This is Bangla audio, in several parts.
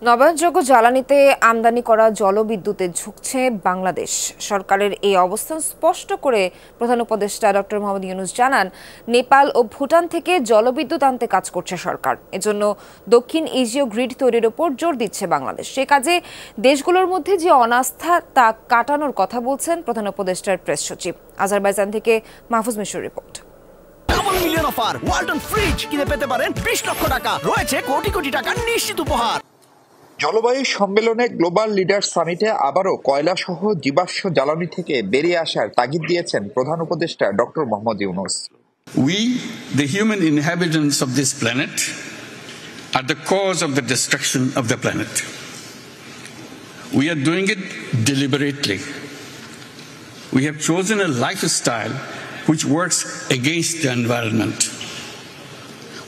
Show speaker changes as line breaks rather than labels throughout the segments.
নবায়নযোগ্য জ্বালানিতে আমদানি করা জলবিদ্যুতে ঝুঁকছে বাংলাদেশ। সরকারের এই অবস্থান স্পষ্ট করে প্রধান উপদেষ্টা ডক্টর মোহাম্মদ ইউনূস জানান, নেপাল ও ভুটান থেকে জলবিদ্যুৎ আনতে কাজ করছে সরকার। এজন্য দক্ষিণ এশীয় গ্রিড তৈরির ওপর জোর দিচ্ছে বাংলাদেশ। সে কাজে দেশগুলোর মধ্যে যে অনাস্থা তা কাটানোর কথা বলছেন প্রধান উপদেষ্টার প্রেস সচিব। আজারবাইজান থেকে মাহফুজ মিশুর রিপোর্ট।
মিলিয়ন অফার ওয়ালটন ফ্রিজ কিনে পেতে পারেন 20 লক্ষ টাকা, রয়েছে কোটি কোটি টাকার নিশ্চিত উপহার।
জলবায়ু সম্মেলনে গ্লোবাল লিডার সামিটে আবারও কয়লা সহ জীবাশ্ম জ্বালানি থেকে বেরিয়ে আসার তাগিদ দিয়েছেন প্রধান উপদেষ্টা doctor Mohammad Yunus.
We, the human inhabitants of this planet, are the cause of the destruction of the planet. We are doing it deliberately. We have chosen a lifestyle which works against the environment.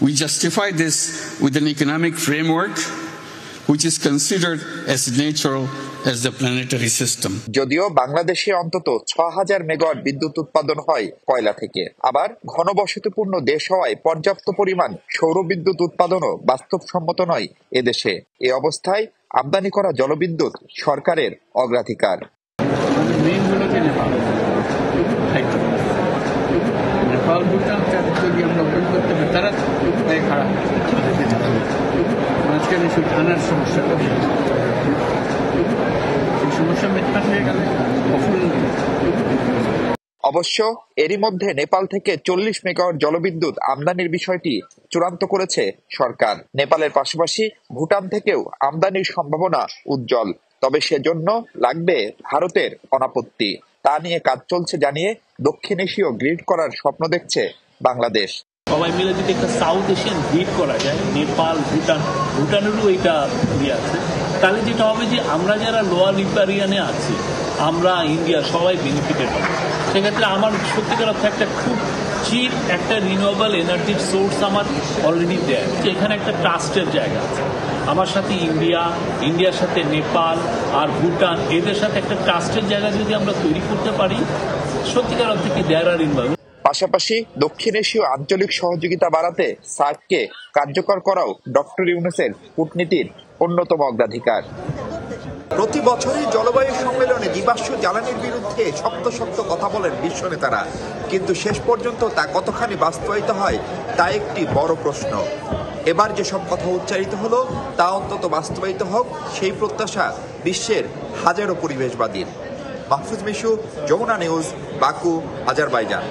We justify this with an economic framework which is considered as natural as the planetary system.
যদিও বাংলাদেশে অন্তত ৬,০০০ মেগাওয়াট বিদ্যুৎ উৎপাদন হয় কয়লা থেকে, আবার ঘনবসতিপূর্ণ দেশ হওয়ায় পর্যাপ্ত পরিমাণ সৌর বিদ্যুৎ উৎপাদনও বাস্তবসম্মত নয় এদেশে। এ অবস্থায় আমদানি করা জলবিদ্যুৎ সরকারের অগ্রাধিকার।
নেপাল ভুটান যদি আমরা ওপেন করতে পারি তারা খারাপ মাঝখানে শুধু ঠান্ডার সমস্যাটা এই সমস্যা মেটপাট হয়ে গেলে
অবশ্য এরই মধ্যে নেপাল থেকে ৪০ মেগাওয়াট জলবিদ্যুৎ আমদানির বিষয়টি চূড়ান্ত করেছে সরকার। নেপালের পাশাপাশি ভুটান থেকেও আমদানির সম্ভাবনা উজ্জ্বল, তবে সেজন্য লাগবে ভারতের অনাপত্তি। তা নিয়ে কাজ চলছে জানিয়ে দক্ষিণ এশীয় গ্রিড করার স্বপ্ন দেখছে বাংলাদেশ।
সবাই মিলে যদি একটা সাউথ এশিয়ান গ্রিড করা যায়, নেপাল ভুটানেরও এটা ইয়ে আছে, তাহলে যেটা হবে যে আমরা যারা লোয়ার রিপারিয়ানে আছি, আমরা ইন্ডিয়া সবাই বেনিফিটেড হবে। সেক্ষেত্রে আমার সত্যিকার অর্থে একটা খুব চিপ একটা রিনিউয়েবল এনার্জির সোর্স আমার অলরেডি দেয়। এখানে একটা ট্রাস্টের জায়গা আছে। আমার সাথে ইন্ডিয়ার সাথে নেপাল আর ভুটান, এদের সাথে একটা ট্রাস্টের জায়গা যদি আমরা তৈরি করতে পারি, সত্যিকার অর্থে কি দেয়ার আর ইনভলভ।
পাশাপাশি দক্ষিণ এশীয় আঞ্চলিক সহযোগিতা বাড়াতে সার্ককে কার্যকর করাও ডক্টর ইউনূসের কূটনীতির অন্যতম অগ্রাধিকার। প্রতি বছরই জলবায়ু সম্মেলনে জীবাশ্ম জ্বালানির বিরুদ্ধে শক্ত শক্ত কথা বলেন বিশ্ব নেতারা, কিন্তু শেষ পর্যন্ত তা কতখানি বাস্তবায়িত হয় তা একটি বড় প্রশ্ন। এবার যেসব কথা উচ্চারিত হলো তা অন্তত বাস্তবায়িত হোক, সেই প্রত্যাশা বিশ্বের হাজারো পরিবেশবাদীর। Mahfuz Mishu, Jamuna news, Baku, Azerbaijan.